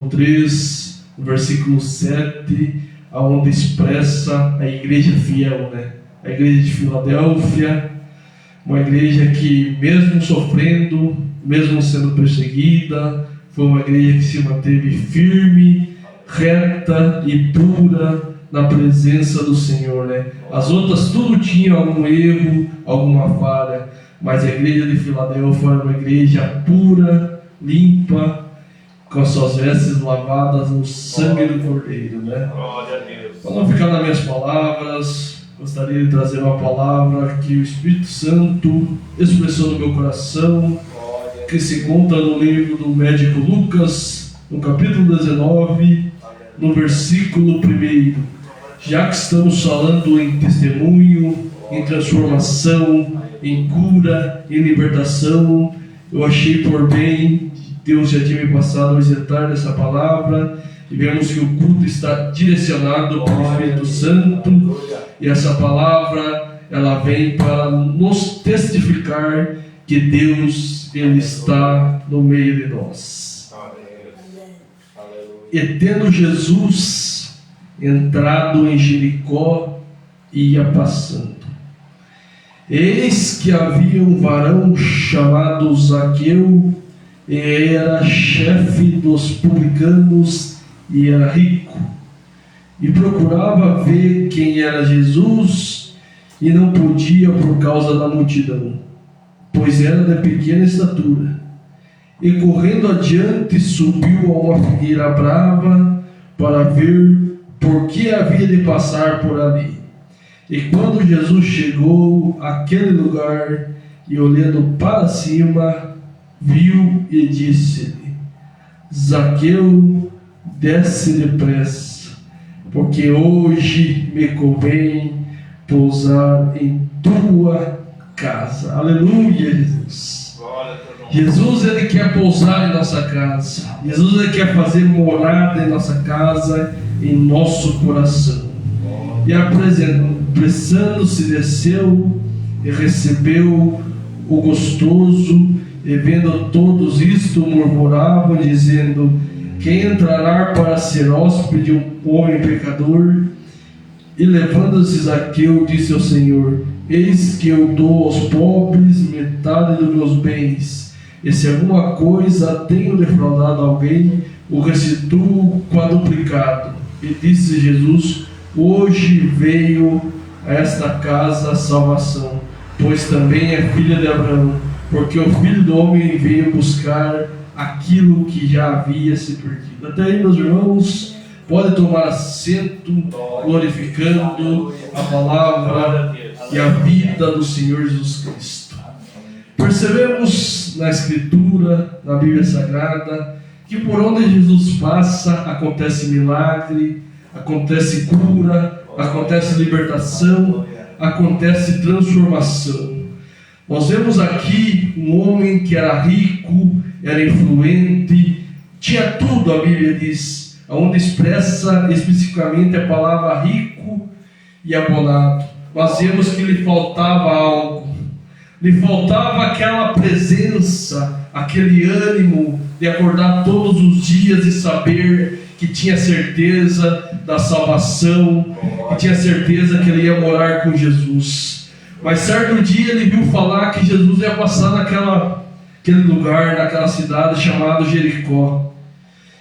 3, versículo 7, aonde expressa a igreja fiel, né? A igreja de Filadélfia, uma igreja que mesmo sofrendo, mesmo sendo perseguida, foi uma igreja que se manteve firme, reta e pura na presença do Senhor, né? As outras tudo tinham algum erro, alguma falha, mas a igreja de Filadélfia era uma igreja pura, limpa, com as suas vestes lavadas no sangue do Cordeiro, né? Glória a Deus. Para não ficar nas minhas palavras, gostaria de trazer uma palavra que o Espírito Santo expressou no meu coração, que se encontra no livro do médico Lucas, no capítulo 19, no versículo 1. Já que estamos falando em testemunho, em transformação, em cura, em libertação, eu achei por bem, Deus já tinha me passado a visitar nessa palavra, e vemos que o culto está direcionado pelo Espírito Santo, e essa palavra, ela vem para nos testificar que Deus, Ele está no meio de nós. E tendo Jesus entrado em Jericó, ia passando. Eis que havia um varão chamado Zaqueu, e era chefe dos publicanos e era rico, e procurava ver quem era Jesus, e não podia por causa da multidão, pois era de pequena estatura. E correndo adiante, subiu a uma figueira brava para ver por que havia de passar por ali. E quando Jesus chegou àquele lugar, e olhando para cima, viu e disse-lhe: Zaqueu, desce depressa, porque hoje me convém pousar em tua casa. Aleluia, Jesus. Jesus, Ele quer pousar em nossa casa. Jesus, Ele quer fazer morada em nossa casa, em nosso coração. E apressando-se, desceu e recebeu o gostoso, e vendo todos isto, murmuravam, dizendo: quem entrará para ser hóspede de um homem pecador? E levando-se Zaqueu, disse ao Senhor: eis que eu dou aos pobres metade dos meus bens, e se alguma coisa tenho defraudado alguém, o restituo quadruplicado. E disse Jesus: hoje veio a esta casa a salvação, pois também é filha de Abraão, porque o Filho do Homem veio buscar aquilo que já havia se perdido. Até aí, meus irmãos, pode tomar assento, glorificando a palavra e a vida do Senhor Jesus Cristo. Percebemos na Escritura, na Bíblia Sagrada, que por onde Jesus passa, acontece milagre, acontece cura, acontece libertação, acontece transformação. Nós vemos aqui um homem que era rico, era influente, tinha tudo, a Bíblia diz, onde expressa especificamente a palavra rico e abonado. Nós vemos que lhe faltava algo, lhe faltava aquela presença, aquele ânimo de acordar todos os dias e saber que tinha certeza da salvação, que tinha certeza que ele ia morar com Jesus. Mas certo dia ele viu falar que Jesus ia passar naquele lugar, naquela cidade chamada Jericó.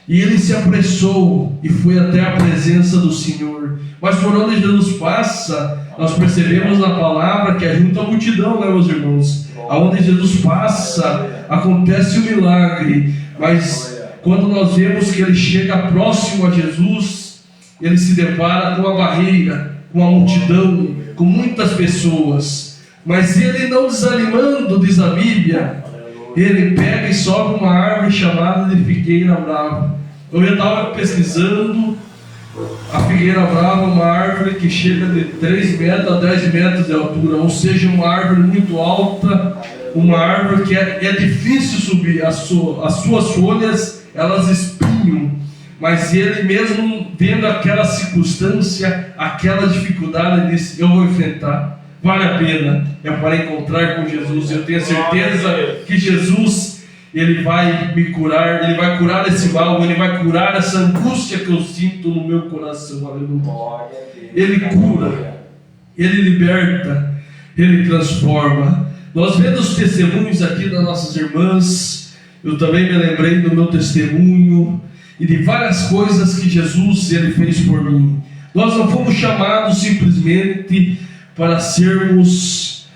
E ele se apressou e foi até a presença do Senhor. Mas por onde Jesus passa, nós percebemos na palavra que é junto à multidão, né, meus irmãos? Aonde Jesus passa, acontece o milagre. Mas quando nós vemos que ele chega próximo a Jesus, ele se depara com a barreira, com a multidão, com muitas pessoas. Mas ele, não desanimando, diz a Bíblia, ele pega e sobe uma árvore chamada de figueira brava. Eu já estava pesquisando, a figueira brava é uma árvore que chega de 3 metros a 10 metros de altura, ou seja, uma árvore muito alta, uma árvore que é difícil subir, as suas folhas, elas espinham, mas ele mesmo vendo aquela circunstância, aquela dificuldade, ele disse: eu vou enfrentar, vale a pena, é para encontrar com Jesus. Eu tenho certeza que Jesus, Ele vai me curar, Ele vai curar esse mal, Ele vai curar essa angústia que eu sinto no meu coração. Aleluia. Ele cura, Ele liberta, Ele transforma. Nós vemos testemunhos aqui das nossas irmãs. Eu também me lembrei do meu testemunho e de várias coisas que Jesus Ele fez por mim. Nós não fomos chamados simplesmente para sermos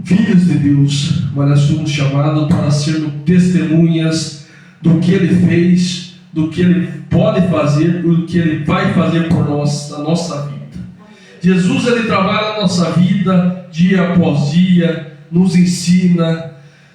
filhos de Deus, mas nós fomos chamados para sermos testemunhas do que Ele fez, do que Ele pode fazer, do que Ele vai fazer por nós, na nossa vida. Jesus, Ele trabalha na nossa vida dia após dia, nos ensina,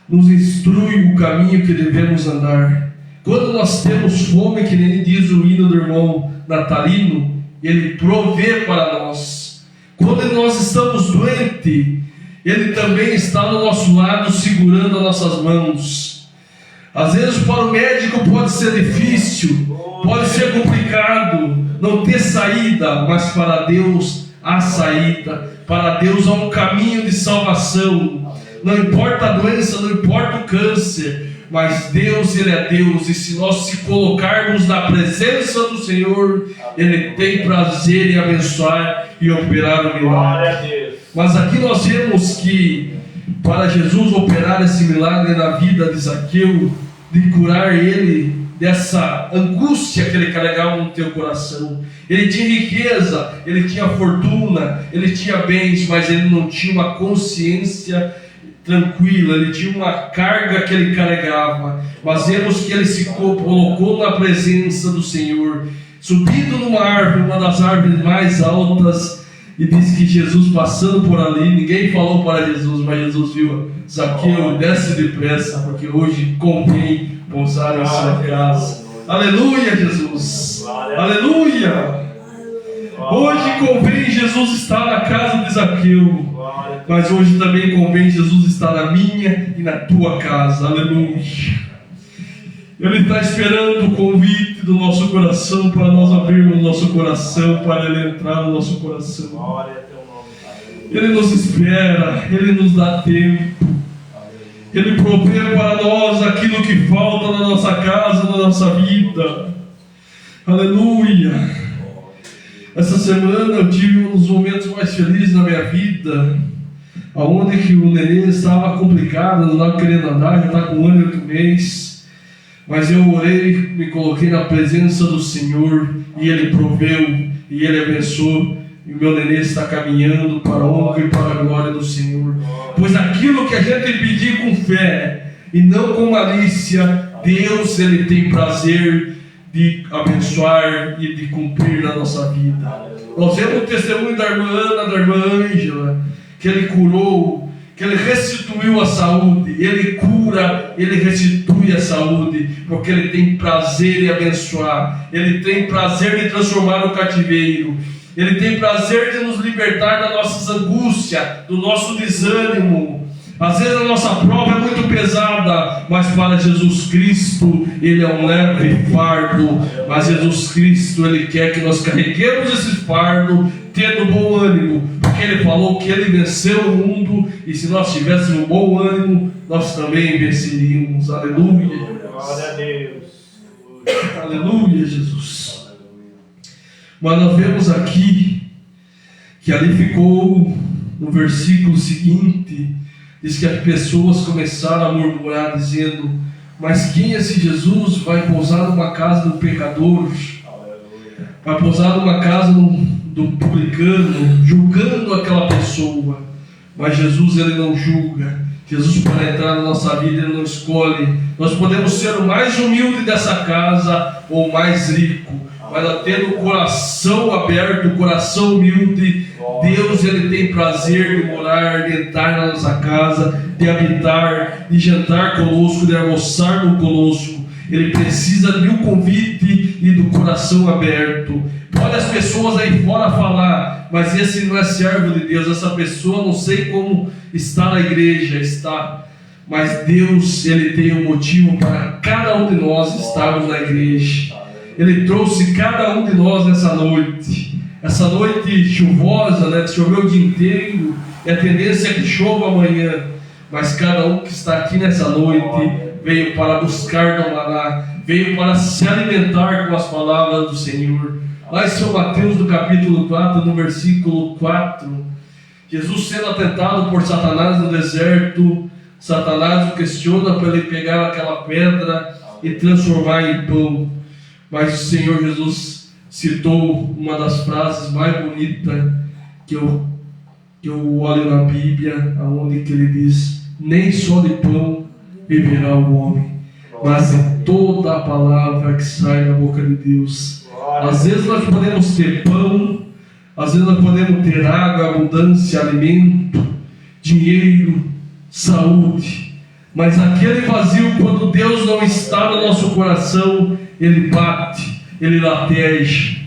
nos instrui o caminho que devemos andar. Quando nós temos fome, que nem diz o hino do irmão Natalino, Ele provê para nós. Quando nós estamos doentes, Ele também está do nosso lado, segurando as nossas mãos. Às vezes para o médico pode ser difícil, pode ser complicado, não ter saída, mas para Deus há saída. Para Deus há um caminho de salvação. Não importa a doença, não importa o câncer, mas Deus, Ele é Deus. E se nós se colocarmos na presença do Senhor, Ele tem prazer em abençoar e operar o milagre. Mas aqui nós vemos que para Jesus operar esse milagre na vida de Zaqueu, de curar ele dessa angústia que ele carregava no teu coração. Ele tinha riqueza, ele tinha fortuna, ele tinha bens, mas ele não tinha uma consciência tranquila, ele tinha uma carga que ele carregava. Mas vemos que ele se colocou na presença do Senhor, subindo numa árvore, uma das árvores mais altas, e disse que Jesus passando por ali, ninguém falou para Jesus, mas Jesus viu: Zaqueu, desce depressa, porque hoje convém pousar em sua casa. Aleluia, Jesus! Aleluia! Hoje convém Jesus estar na casa de Zaqueu, mas hoje também convém Jesus estar na minha e na tua casa. Aleluia! Ele está esperando o convite do nosso coração para nós abrirmos o nosso coração, para Ele entrar no nosso coração. Ele nos espera, Ele nos dá tempo. Ele provê para nós aquilo que falta na nossa casa, na nossa vida. Aleluia! Essa semana eu tive um dos momentos mais felizes na minha vida, onde que o nenê estava complicado, não estava querendo andar, já está com 1 ano e 8 meses. Mas eu orei, me coloquei na presença do Senhor, e Ele proveu, e Ele abençoou, e o meu nenê está caminhando para a honra e para a glória do Senhor. Pois aquilo que a gente pedir com fé, e não com malícia, Deus, Ele tem prazer de abençoar e de cumprir na nossa vida. Nós vemos o testemunho da irmã Ana, da irmã Ângela, que Ele curou, que Ele restituiu a saúde. Ele cura, Ele restitui a saúde, porque Ele tem prazer em abençoar, Ele tem prazer em transformar o cativeiro, Ele tem prazer de nos libertar das nossas angústias, do nosso desânimo. Às vezes a nossa prova é muito pesada, mas para Jesus Cristo Ele é um leve fardo. Mas Jesus Cristo, Ele quer que nós carreguemos esse fardo, tendo bom ânimo, porque Ele falou que Ele venceu o mundo, e se nós tivéssemos bom ânimo, nós também venceríamos. Aleluia. Glória a Deus. Aleluia, Jesus. Mas nós vemos aqui que ali ficou no versículo seguinte, diz que as pessoas começaram a murmurar, dizendo: mas quem esse Jesus vai pousar numa casa do pecador? Vai pousar numa casa do publicano, julgando aquela pessoa. Mas Jesus, Ele não julga. Jesus, para entrar na nossa vida, Ele não escolhe. Nós podemos ser o mais humilde dessa casa ou o mais rico, mas tendo o coração aberto, o coração humilde, Deus, Ele tem prazer de morar, de entrar na nossa casa, de habitar, de jantar conosco, de almoçar conosco. Ele precisa de um convite e do coração aberto. Pode as pessoas aí fora falar: mas esse não é servo de Deus, essa pessoa não sei como está na igreja, está. Mas Deus, Ele tem um motivo para cada um de nós estarmos na igreja. Ele trouxe cada um de nós nessa noite. Essa noite chuvosa, né? Choveu o dia inteiro, e a tendência é que chova amanhã. Mas cada um que está aqui nessa noite veio para buscar do maná, veio para se alimentar com as palavras do Senhor. Lá em São Mateus, no capítulo 4, no versículo 4, Jesus sendo tentado por Satanás no deserto, Satanás o questiona para ele pegar aquela pedra e transformar em pão. Mas o Senhor Jesus citou uma das frases mais bonitas que eu olho na Bíblia, onde que ele diz: nem só de pão viverá o homem, mas de toda a palavra que sai da boca de Deus. Às vezes nós podemos ter pão, às vezes nós podemos ter água, abundância, alimento, dinheiro, saúde, mas aquele vazio, quando Deus não está no nosso coração, ele bate, ele lateja.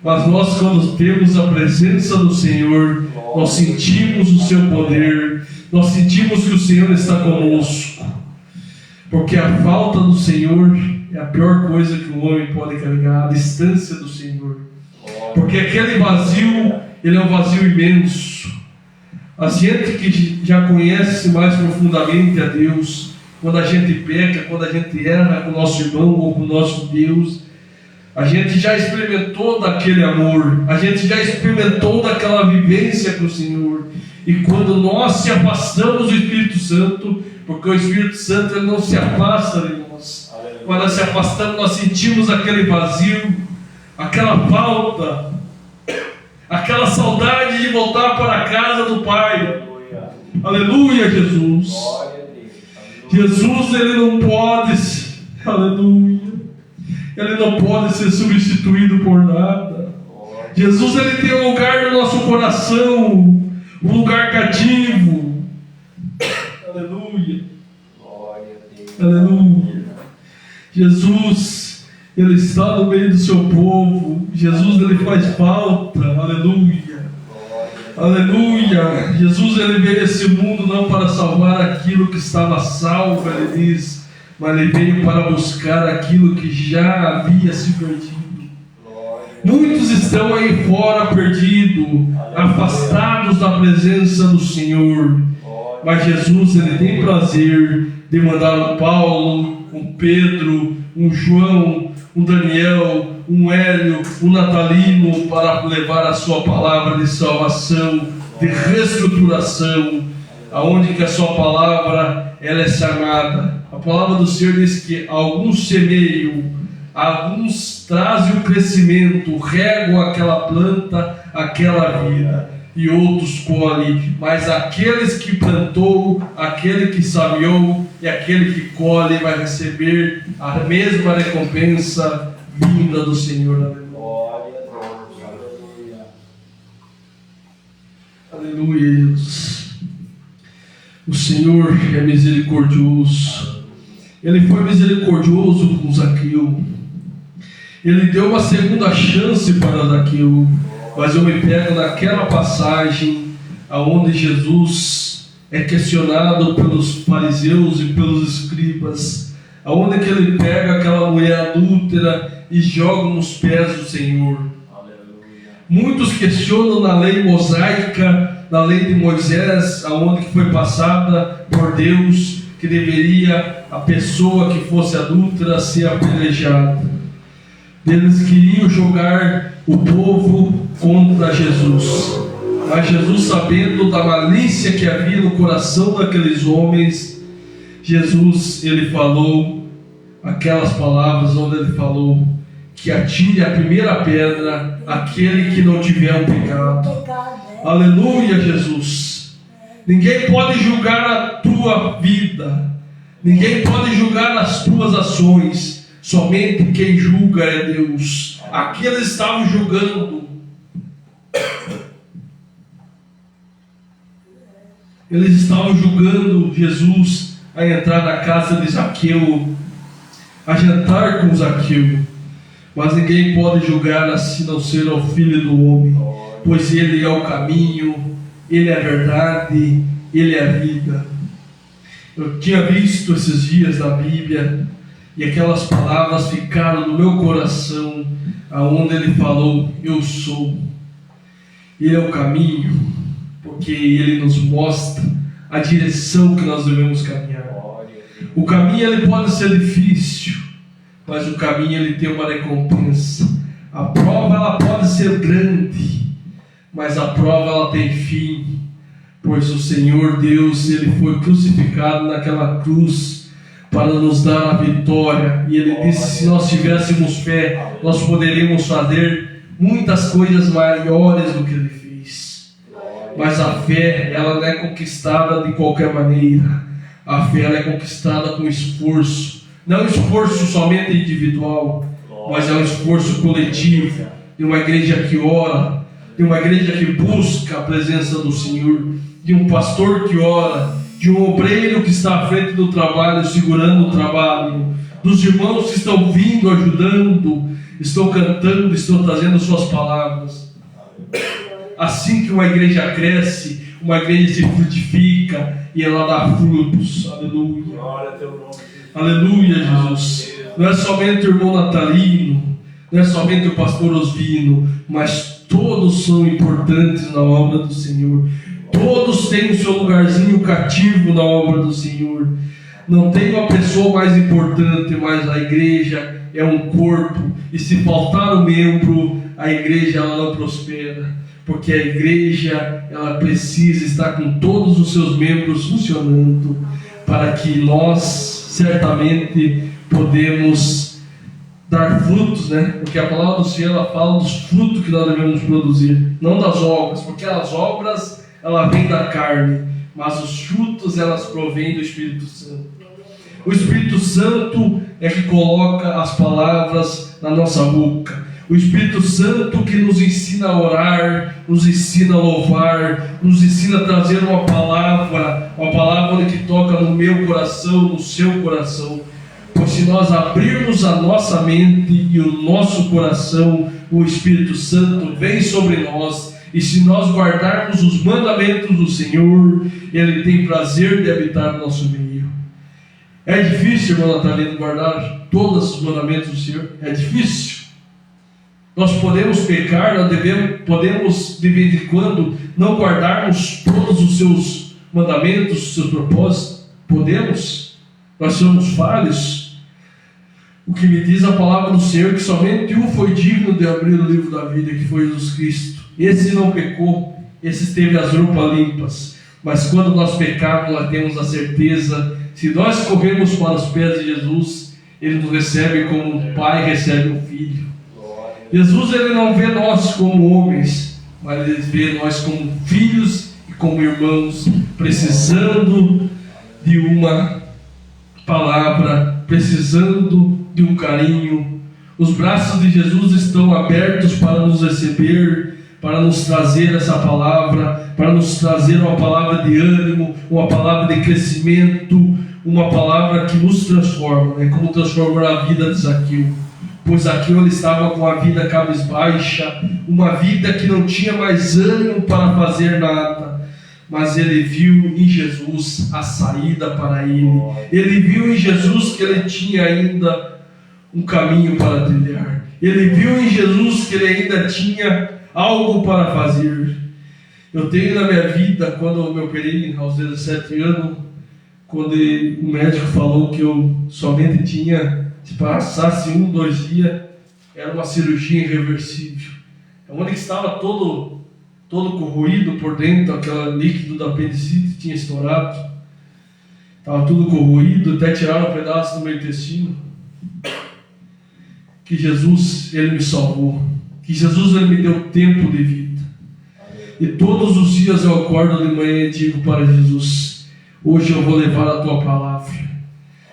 Mas nós, quando temos a presença do Senhor, nós sentimos o seu poder, nós sentimos que o Senhor está conosco, porque a falta do Senhor é a pior coisa que o homem pode carregar, a distância do Senhor, porque aquele vazio, ele é um vazio imenso. A gente que já conhece mais profundamente a Deus, quando a gente peca, quando a gente erra com o nosso irmão ou com o nosso Deus, a gente já experimentou daquele amor, a gente já experimentou daquela vivência com o Senhor. E quando nós se afastamos do Espírito Santo, porque o Espírito Santo ele não se afasta de nós, quando nós se afastamos, nós sentimos aquele vazio, aquela falta, aquela saudade de voltar para a casa do Pai. Aleluia, Jesus. Jesus, ele não pode, aleluia, ele não pode ser substituído por nada. Jesus, ele tem um lugar no nosso coração, um lugar cativo. Aleluia. Aleluia. Jesus, ele está no meio do seu povo. Jesus, ele faz falta. Aleluia. Aleluia. Jesus, ele veio a esse mundo não para salvar aquilo que estava salvo, ele diz, mas ele veio para buscar aquilo que já havia se perdido. Muitos estão aí fora perdidos, afastados da presença do Senhor, mas Jesus, ele tem prazer de mandar um Paulo, um Pedro, um João, um Daniel, um Hélio, um Natalino para levar a sua palavra de salvação, de reestruturação, aonde que a sua palavra ela é chamada. A palavra do Senhor diz que alguns semeiam, alguns trazem o crescimento, regam aquela planta, aquela vida, e outros colhem, mas aqueles que plantou, aquele que semeou e aquele que colhe vai receber a mesma recompensa vinda do Senhor. Aleluia, Jesus. O Senhor é misericordioso. Ele foi misericordioso com Zaqueu. Ele deu uma segunda chance para Zaqueu. Mas eu me pego naquela passagem onde Jesus é questionado pelos fariseus e pelos escribas, onde que ele pega aquela mulher adúltera e joga nos pés do Senhor. Aleluia. Muitos questionam na lei mosaica, na lei de Moisés, aonde que foi passada por Deus, que deveria a pessoa que fosse adúltera ser apedrejada. Eles queriam jogar o povo contra Jesus, mas Jesus, sabendo da malícia que havia no coração daqueles homens, Jesus, ele falou aquelas palavras onde ele falou que atire a primeira pedra aquele que não tiver um pecado. Aleluia, Jesus. Ninguém pode julgar a tua vida, ninguém pode julgar as tuas ações. Somente quem julga é Deus. Aqui eles estavam julgando. Eles estavam julgando Jesus a entrar na casa de Zaqueu, a jantar com Zaqueu. Mas ninguém pode julgar assim não ser o Filho do Homem, pois Ele é o caminho, Ele é a verdade, Ele é a vida. Eu tinha visto esses dias na Bíblia, e aquelas palavras ficaram no meu coração, aonde ele falou, eu sou. Ele é o caminho, porque ele nos mostra a direção que nós devemos caminhar. O caminho ele pode ser difícil, mas o caminho ele tem uma recompensa. A prova ela pode ser grande, mas a prova ela tem fim, pois o Senhor Deus ele foi crucificado naquela cruz para nos dar a vitória, e ele disse que se nós tivéssemos fé, nós poderíamos fazer muitas coisas maiores do que ele fez. Mas a fé ela não é conquistada de qualquer maneira. A fé ela é conquistada com esforço, não um esforço somente individual, mas é um esforço coletivo, de uma igreja que ora, de uma igreja que busca a presença do Senhor, de um pastor que ora, de um obreiro que está à frente do trabalho, segurando o trabalho, dos irmãos que estão vindo, ajudando, estão cantando, estão trazendo suas palavras. Assim que uma igreja cresce, uma igreja se frutifica e ela dá frutos. Aleluia. Aleluia, Jesus. Não é somente o irmão Natalino, não é somente o pastor Osvino, mas todos são importantes na obra do Senhor. Todos têm o seu lugarzinho cativo na obra do Senhor. Não tem uma pessoa mais importante, mas a igreja é um corpo. E se faltar um membro, a igreja ela não prospera. Porque a igreja ela precisa estar com todos os seus membros funcionando, para que nós certamente podemos dar frutos, né? Porque a palavra do Senhor ela fala dos frutos que nós devemos produzir, não das obras, porque as obras ela vem da carne, mas os frutos elas provêm do Espírito Santo. O Espírito Santo é que coloca as palavras na nossa boca. O Espírito Santo que nos ensina a orar, nos ensina a louvar, nos ensina a trazer uma palavra que toca no meu coração, no seu coração. Pois se nós abrirmos a nossa mente e o nosso coração, o Espírito Santo vem sobre nós. E se nós guardarmos os mandamentos do Senhor, Ele tem prazer de habitar no nosso meio. É difícil, irmão Natalino, guardar todos os mandamentos do Senhor? É difícil. Nós podemos pecar, podemos de vez em quando não guardarmos todos os seus mandamentos, os seus propósitos. Podemos. Nós somos falhos. O que me diz a palavra do Senhor que somente um foi digno de abrir o livro da vida, que foi Jesus Cristo. Esse não pecou, esse teve as roupas limpas. Mas quando nós pecarmos, nós temos a certeza, se nós corremos para os pés de Jesus, Ele nos recebe como um pai recebe um filho. Jesus ele não vê nós como homens, mas Ele vê nós como filhos e como irmãos, precisando de uma palavra, precisando de um carinho. Os braços de Jesus estão abertos para nos receber, para nos trazer essa palavra, para nos trazer uma palavra de ânimo, uma palavra de crescimento, uma palavra que nos transforma, né? Como transformar a vida de Zaqueu. Pois Zaqueu ele estava com a vida cabisbaixa, uma vida que não tinha mais ânimo para fazer nada, mas ele viu em Jesus a saída para ele. Ele viu em Jesus que ele tinha ainda um caminho para trilhar. Ele viu em Jesus que ele ainda tinha algo para fazer. Eu tenho na minha vida, quando eu me operei aos 17 anos, quando o médico falou que eu somente tinha, se passasse 2 dias, era uma cirurgia irreversível. Onde estava todo corroído por dentro, aquele líquido da apendicite tinha estourado. Estava tudo corroído, até tiraram um pedaço do meu intestino. Que Jesus, Ele me salvou. Que Jesus, Ele me deu tempo de vida. E todos os dias eu acordo de manhã e digo para Jesus, hoje eu vou levar a Tua palavra.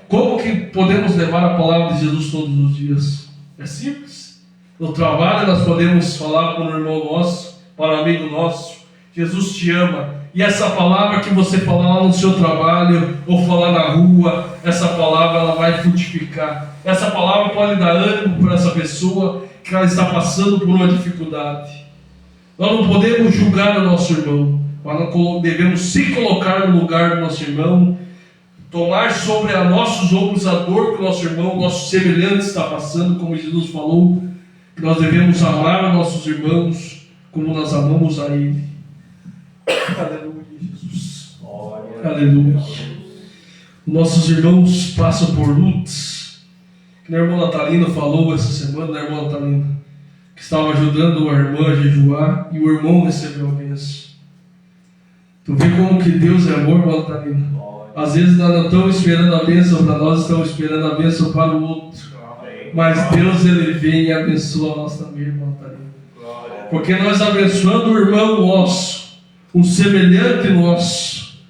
Como que podemos levar a palavra de Jesus todos os dias? É simples. No trabalho nós podemos falar para um irmão nosso, para um amigo nosso, Jesus te ama. E essa palavra que você falar lá no seu trabalho, ou falar na rua, essa palavra ela vai frutificar. Essa palavra pode dar ânimo para essa pessoa que ela está passando por uma dificuldade. Nós não podemos julgar o nosso irmão, mas nós devemos se colocar no lugar do nosso irmão, tomar sobre a nossos ombros a dor que o nosso irmão, nosso semelhante está passando, como Jesus falou, que nós devemos amar os nossos irmãos como nós amamos a Ele. Aleluia, Jesus. Aleluia. Nossos irmãos passam por lutas. Que a irmã Natalina falou essa semana, né, irmã Natalina? Que estava ajudando a irmã a jejuar e o irmão recebeu a bênção. Tu vê como que Deus é amor, irmã Natalina? Às vezes nós não estamos esperando a bênção para nós, estamos esperando a bênção para o outro. Mas Deus, Ele vem e abençoa nós também, irmã Natalina. Porque nós abençoando o irmão nosso, um semelhante nosso,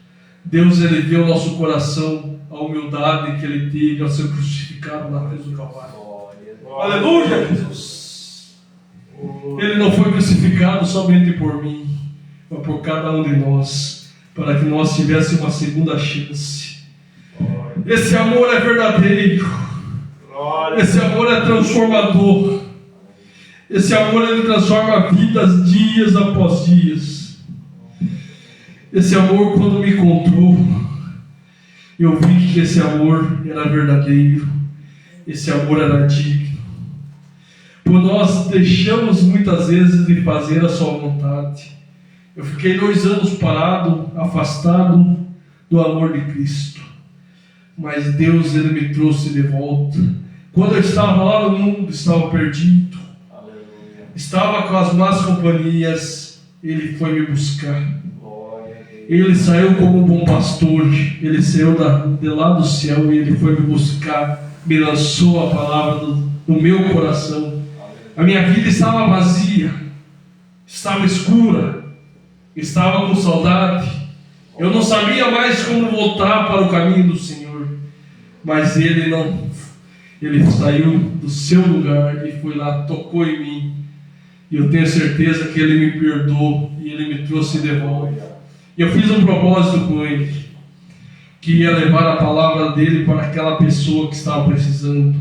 Deus, Ele vê o nosso coração, a humildade que Ele teve ao ser crucificado na cruz do Calvário. Aleluia, Jesus! Ele não foi crucificado somente por mim, mas por cada um de nós, para que nós tivéssemos uma segunda chance. Esse amor é verdadeiro. Esse amor é transformador. Esse amor, ele transforma vidas dias após dias. Esse amor, quando me encontrou, eu vi que esse amor era verdadeiro. Esse amor era digno. Por nós deixamos muitas vezes de fazer a sua vontade. Eu fiquei 2 anos parado, afastado do amor de Cristo. Mas Deus, Ele me trouxe de volta. Quando eu estava lá no mundo, estava perdido. Aleluia. Estava com as más companhias, Ele foi me buscar. Ele saiu como um bom pastor. Ele saiu de lá do céu e Ele foi me buscar. Me lançou a palavra no meu coração. A minha vida estava vazia, estava escura, estava com saudade. Eu não sabia mais como voltar para o caminho do Senhor. Mas Ele não. Ele saiu do seu lugar e foi lá, tocou em mim. E eu tenho certeza que Ele me perdoou e Ele me trouxe de volta. E eu fiz um propósito com Ele, que ia levar a palavra dEle para aquela pessoa que estava precisando,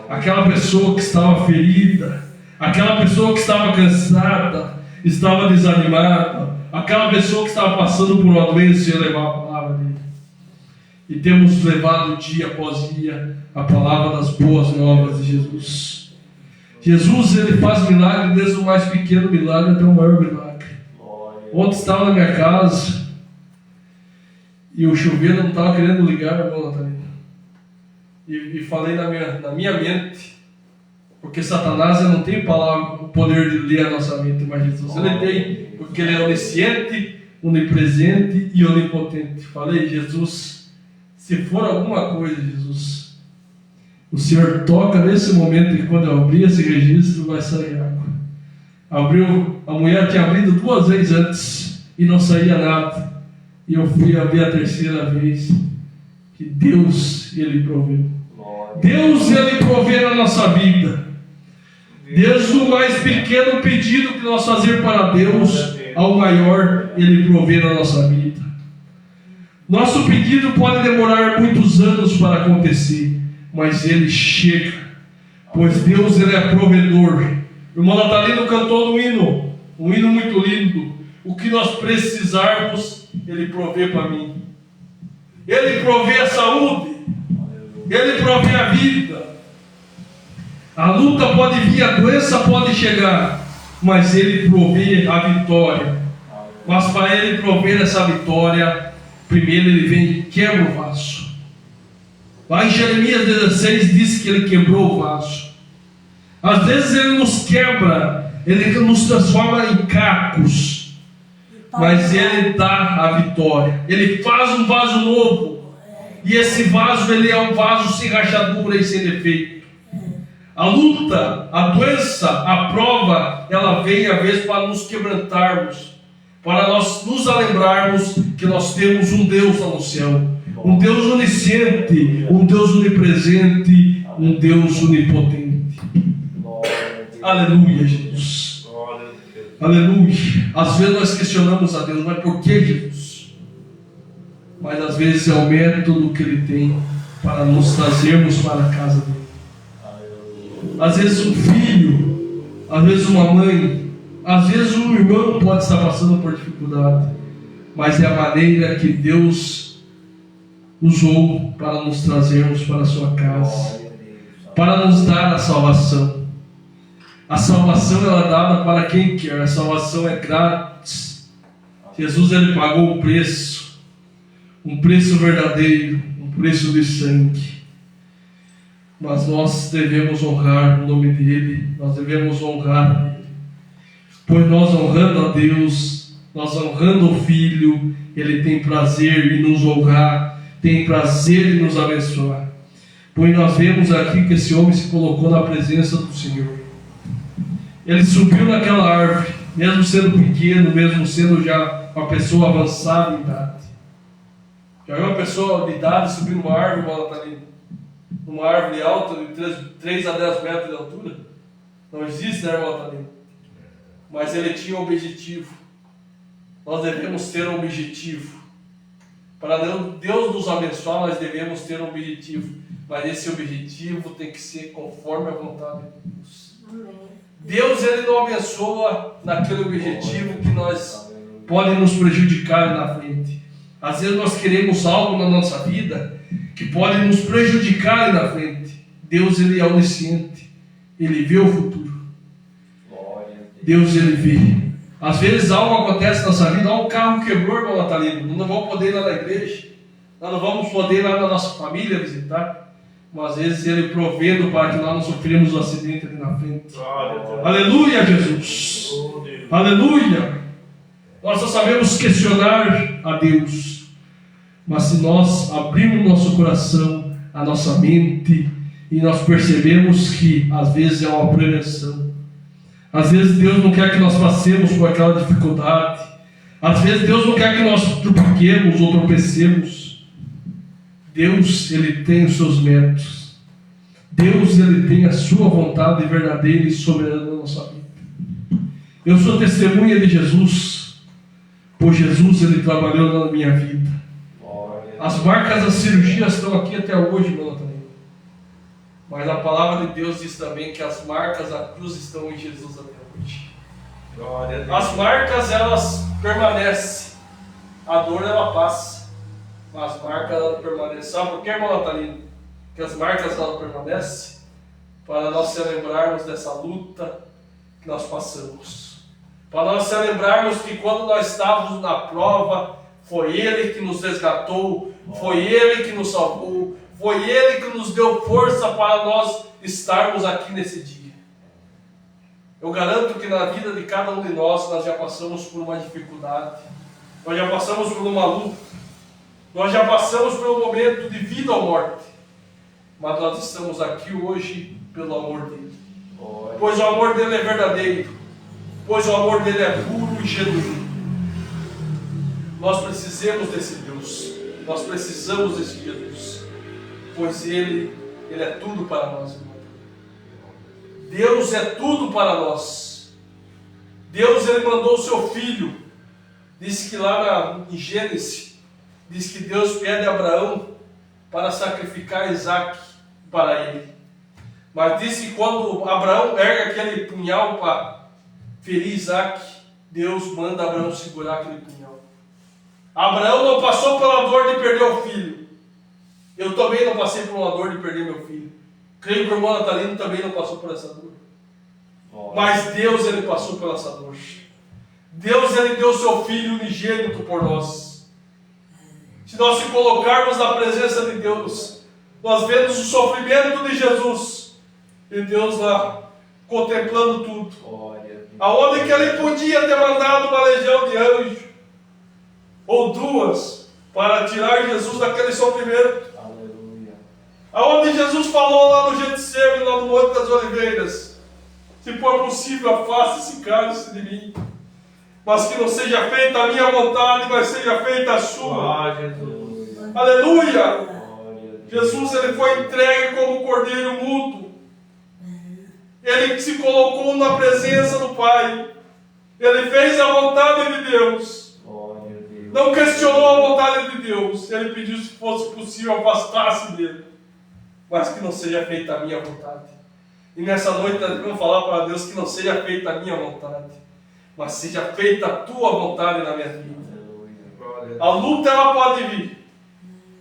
aquela pessoa que estava ferida, aquela pessoa que estava cansada, estava desanimada, aquela pessoa que estava passando por uma doença, ia levar a palavra dEle. E temos levado dia após dia a palavra das boas novas de Jesus. Jesus, Ele faz milagre desde o mais pequeno milagre até o maior milagre. Ontem estava na minha casa e o chuveiro não estava querendo ligar, irmão Natalina. E falei na minha mente, porque Satanás não tem o poder de ler a nossa mente, mas Jesus Ele tem, porque Ele é onisciente, onipresente e onipotente. Falei, Jesus, se for alguma coisa, Jesus, o Senhor toca nesse momento e quando eu abrir esse registro vai sair água. A mulher tinha abrido 2 vezes antes e não saía nada. E eu fui abrir a 3ª vez. Que Deus, Ele proveu. Deus, Ele provê na nossa vida. Desde o mais pequeno pedido que nós fazemos para Deus, ao maior, Ele provê na nossa vida. Nosso pedido pode demorar muitos anos para acontecer, mas Ele chega, pois Deus, Ele é provedor. O irmão Natalino cantou um hino muito lindo. O que nós precisarmos, Ele provê para mim. Ele provê a saúde, Ele provê a vida. A luta pode vir, a doença pode chegar, mas Ele provê a vitória. Mas para Ele prover essa vitória, primeiro Ele vem e quebra o vaso. Lá em Jeremias 16 diz que Ele quebrou o vaso. Às vezes Ele nos quebra, Ele nos transforma em cacos, mas Ele dá a vitória. Ele faz um vaso novo, e esse vaso, ele é um vaso sem rachadura e sem defeito. A luta, a doença, a prova, ela vem às vezes para nos quebrantarmos, para nós nos lembrarmos que nós temos um Deus lá no céu, um Deus onisciente, um Deus onipresente, um Deus onipotente. Aleluia, Jesus. Aleluia. Às vezes nós questionamos a Deus, mas por que, Jesus? Mas às vezes é o método que Ele tem para nos trazermos para a casa dEle. Às vezes um filho, às vezes uma mãe, às vezes um irmão pode estar passando por dificuldade, mas é a maneira que Deus usou para nos trazermos para a sua casa, para nos dar a salvação. A salvação ela é dada para quem quer, a salvação é grátis. Jesus, Ele pagou um preço verdadeiro, um preço de sangue. Mas nós devemos honrar o nome dele, nós devemos honrar ele. Pois nós honrando a Deus, nós honrando o Filho, ele tem prazer em nos honrar, tem prazer em nos abençoar. Pois nós vemos aqui que esse homem se colocou na presença do Senhor. Ele subiu naquela árvore, mesmo sendo pequeno, mesmo sendo já uma pessoa avançada em idade. Já viu uma pessoa de idade subir numa árvore, numa árvore alta de 3 a 10 metros de altura? Não existe, né, irmão Natalino? Mas ele tinha um objetivo. Nós devemos ter um objetivo. Para Deus nos abençoar, nós devemos ter um objetivo. Mas esse objetivo tem que ser conforme a vontade de Deus. Amém. Deus, ele não abençoa naquele objetivo que pode nos prejudicar na frente. Às vezes nós queremos algo na nossa vida que pode nos prejudicar na frente. Deus, ele é onisciente. Ele vê o futuro. Deus, ele vê. Às vezes algo acontece na nossa vida, um carro quebrou, irmão Natalino, nós não vamos poder ir lá na igreja, nós não vamos poder ir lá na nossa família visitar, mas às vezes ele provendo para que nós não sofremos um acidente ali na frente. Aleluia, Jesus! Aleluia! Nós só sabemos questionar a Deus, mas se nós abrirmos nosso coração, a nossa mente, e nós percebemos que às vezes é uma prevenção. Às vezes Deus não quer que nós passemos por aquela dificuldade. Às vezes Deus não quer que nós tropequemos ou tropecemos. Deus, ele tem os seus métodos. Deus, ele tem a sua vontade verdadeira e soberana na nossa vida. Eu sou testemunha de Jesus, pois Jesus, ele trabalhou na minha vida. As marcas da cirurgia estão aqui até hoje, meu Natalino. Mas a palavra de Deus diz também que as marcas da cruz estão em Jesus até hoje. As marcas, elas permanecem. A dor, ela passa. Mas as marcas, elas permanecem. Sabe por que, irmão Natalino? Que as marcas, elas permanecem? Para nós celebrarmos dessa luta que nós passamos. Para nós celebrarmos que quando nós estávamos na prova, foi Ele que nos resgatou, foi Ele que nos salvou. Foi Ele que nos deu força para nós estarmos aqui nesse dia. Eu garanto que na vida de cada um de nós já passamos por uma dificuldade. Nós já passamos por uma luta. Nós já passamos por um momento de vida ou morte. Mas nós estamos aqui hoje pelo amor dEle. Pois o amor dEle é verdadeiro. Pois o amor dEle é puro e genuíno. Nós precisamos desse Deus. Nós precisamos desse Jesus. Pois Ele é tudo para nós, irmão. Deus é tudo para nós. Deus, ele mandou o seu Filho. Diz que lá em Gênesis, diz que Deus pede a Abraão para sacrificar Isaac para ele. Mas diz que quando Abraão ergue aquele punhal para ferir Isaac, Deus manda Abraão segurar aquele punhal. Abraão não passou pela dor de perder o filho. Eu também não passei por uma dor de perder meu filho. Creio que o irmão Natalino também não passou por essa dor. Mas Deus, ele passou por essa dor. Deus, ele deu o seu Filho unigênito por nós. Se nós se colocarmos na presença de Deus, nós vemos o sofrimento de Jesus. E Deus lá, contemplando tudo. Aonde que ele podia ter mandado uma legião de anjos, ou duas, para tirar Jesus daquele sofrimento. Aonde Jesus falou lá no Getsemane, lá no Monte das Oliveiras: se for possível, afasta esse cálice de mim, mas que não seja feita a minha vontade, mas seja feita a sua. Jesus. Aleluia! Jesus, ele foi entregue como cordeiro mudo. Ele se colocou na presença do Pai. Ele fez a vontade de Deus. Não questionou a vontade de Deus. Ele pediu, se fosse possível, afastasse dele, mas que não seja feita a minha vontade. E nessa noite nós devemos falar para Deus que não seja feita a minha vontade, mas seja feita a tua vontade na minha vida. A luta, ela pode vir,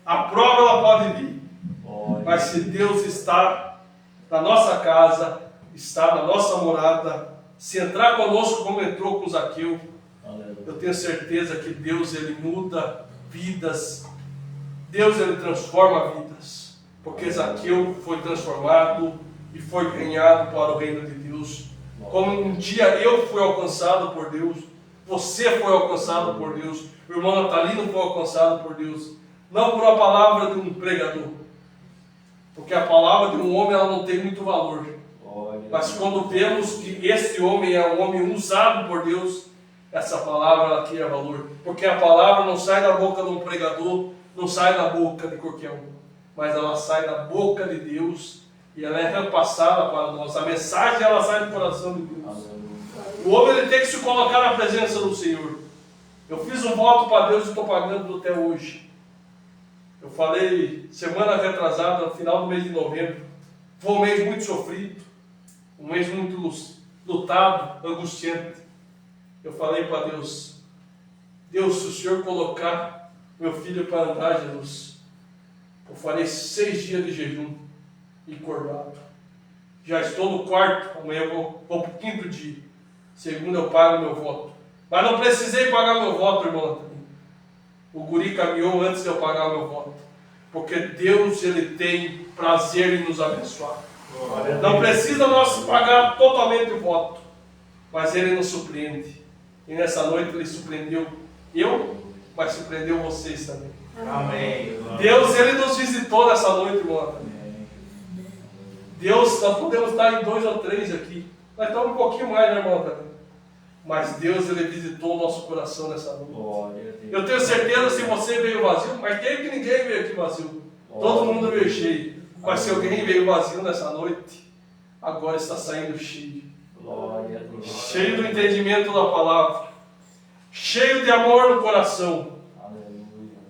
a prova, ela pode vir, mas se Deus está na nossa casa, está na nossa morada, se entrar conosco como entrou com Zaqueu, eu tenho certeza que Deus, ele muda vidas Deus, ele transforma vidas, porque Zaqueu foi transformado e foi ganhado para o reino de Deus. Como um dia eu fui alcançado por Deus, você foi alcançado por Deus, o irmão Natalino foi alcançado por Deus, não por a palavra de um pregador, porque a palavra de um homem ela não tem muito valor, mas quando vemos que esse homem é um homem usado por Deus, essa palavra ela cria valor, porque a palavra não sai da boca de um pregador, não sai da boca de qualquer um, mas ela sai da boca de Deus e ela é repassada para nós. A mensagem ela sai do coração de Deus. O homem ele tem que se colocar na presença do Senhor. Eu fiz um voto para Deus e estou pagando até hoje. Eu falei semana retrasada, no final do mês de novembro, foi um mês muito sofrido, um mês muito lutado, angustiante. Eu falei para Deus, Deus, se o Senhor colocar meu filho para andar, Jesus, eu farei 6 dias de jejum e acordado. Já estou no quarto, amanhã eu vou para o 5º dia. Segunda eu pago meu voto. Mas não precisei pagar meu voto, irmão. O guri caminhou antes de eu pagar meu voto. Porque Deus ele tem prazer em nos abençoar. Não precisa nós pagar totalmente o voto, mas Ele nos surpreende. E nessa noite Ele surpreendeu eu, mas surpreendeu vocês também. Amém. Deus ele nos visitou nessa noite, irmão. Deus, nós podemos estar em 2 ou 3 aqui. Nós estamos um pouquinho mais, né, irmão? Mas Deus ele visitou o nosso coração nessa noite. Eu tenho certeza se você veio vazio, mas quem que ninguém veio aqui vazio? Todo mundo veio cheio. Mas se alguém veio vazio nessa noite, agora está saindo cheio. Cheio do entendimento da palavra. Cheio de amor no coração.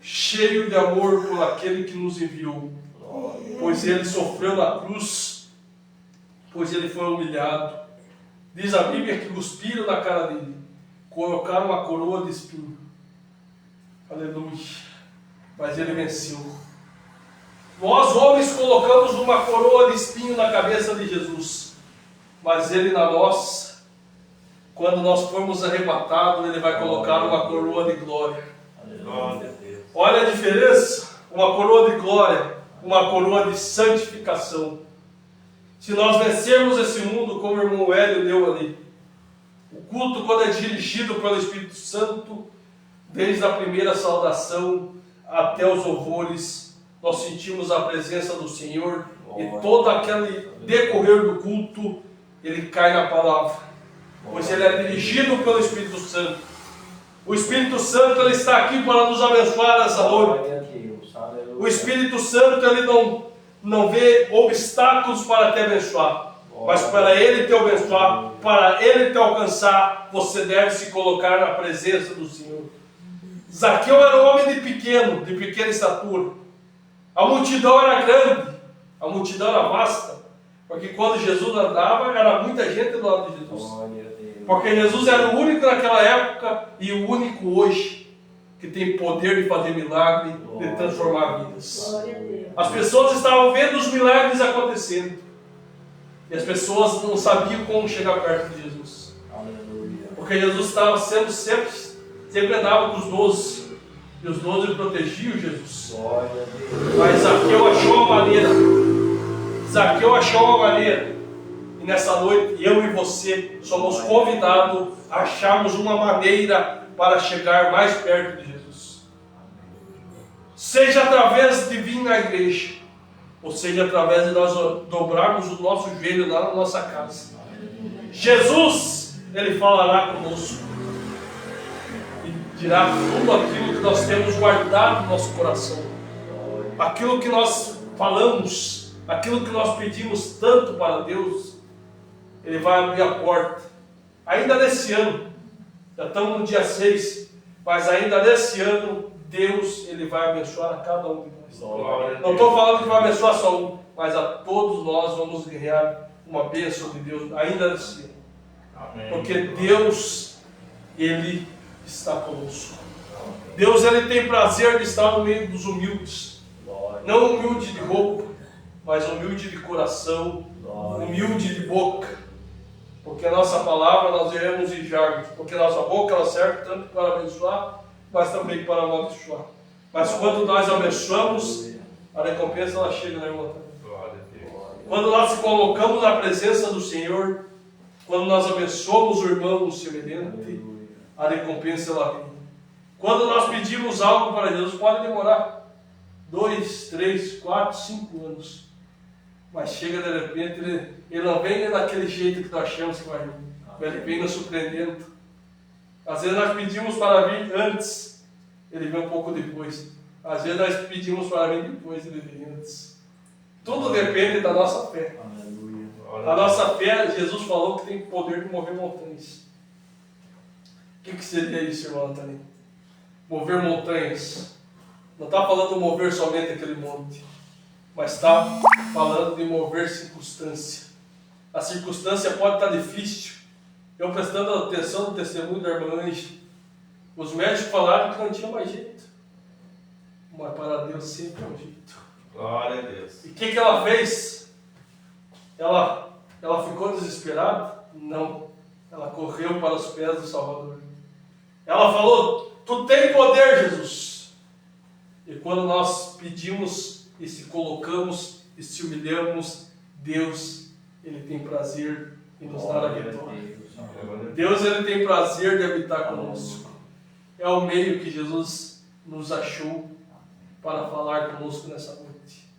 Cheio de amor por aquele que nos enviou. Pois ele sofreu na cruz, pois ele foi humilhado. Diz a Bíblia que cuspiram na cara dele, colocaram uma coroa de espinho. Aleluia. Mas ele venceu. Nós homens colocamos uma coroa de espinho na cabeça de Jesus, mas ele na nossa, quando nós formos arrebatados, ele vai colocar uma coroa de glória. Olha a diferença, uma coroa de glória, uma coroa de santificação. Se nós vencermos esse mundo, como o irmão Hélio deu ali, o culto quando é dirigido pelo Espírito Santo, desde a primeira saudação até os louvores, nós sentimos a presença do Senhor e todo aquele decorrer do culto, ele cai na palavra, pois ele é dirigido pelo Espírito Santo. O Espírito Santo ele está aqui para nos abençoar nessa noite. O Espírito Santo ele não vê obstáculos para te abençoar, mas para ele te abençoar, para ele te alcançar, você deve se colocar na presença do Senhor. Zaqueu era um homem de pequena estatura. A multidão era grande, a multidão era vasta, porque quando Jesus andava, era muita gente do lado de Jesus. Porque Jesus era o único naquela época e o único hoje que tem poder de fazer milagre, de transformar vidas. As pessoas estavam vendo os milagres acontecendo e as pessoas não sabiam como chegar perto de Jesus. Porque Jesus estava sendo sempre andava com os 12. E os 12 protegiam Jesus. Mas Zaqueu achou uma maneira. Zaqueu achou uma maneira. E nessa noite, eu e você somos convidados a acharmos uma maneira para chegar mais perto de Jesus. Seja através de vir na igreja, ou seja através de nós dobrarmos o nosso joelho lá na nossa casa. Jesus, ele falará conosco. Dirá tudo aquilo que nós temos guardado no nosso coração, aquilo que nós falamos, aquilo que nós pedimos tanto para Deus, Ele vai abrir a porta, ainda nesse ano, já estamos no dia 6, mas ainda nesse ano, Deus Ele vai abençoar a cada um de nós. Não estou falando que vai abençoar só um, mas a todos nós vamos ganhar uma bênção de Deus, ainda nesse ano. Porque Deus, Ele está conosco. Deus ele tem prazer de estar no meio dos humildes. Não humilde de roupa, mas humilde de coração, humilde de boca. Porque a nossa palavra nós iremos enviar, porque a nossa boca ela serve tanto para abençoar, mas também para amaldiçoar. Mas quando nós abençoamos, a recompensa ela chega, né, irmão? Quando nós nos colocamos na presença do Senhor, quando nós abençoamos o irmão semelhante, a recompensa ela vem. Quando nós pedimos algo para Deus, pode demorar 2, 3, 4, 5 anos. Mas chega de repente, ele não vem daquele jeito que nós achamos que vai vir. Ele vem nos surpreendendo. Às vezes nós pedimos para vir antes, ele vem um pouco depois. Às vezes nós pedimos para vir depois, ele vem antes. Tudo depende da nossa fé. A nossa fé, Jesus falou que tem poder de mover montanhas. O que seria isso, irmão Antônio? Mover montanhas. Não está falando de mover somente aquele monte, mas está falando de mover circunstância. A circunstância pode estar difícil. Eu prestando atenção no testemunho da irmã Angie, os médicos falaram que não tinha mais jeito. Mas para Deus sempre é um jeito. Glória a Deus. E o que ela fez? Ela ficou desesperada? Não. Ela correu para os pés do Salvador. Ela falou: tu tem poder, Jesus. E quando nós pedimos e se colocamos e se humilhamos, Deus, Ele tem prazer em nos dar a vitória. Deus, Ele tem prazer de habitar conosco. É o meio que Jesus nos achou para falar conosco nessa noite.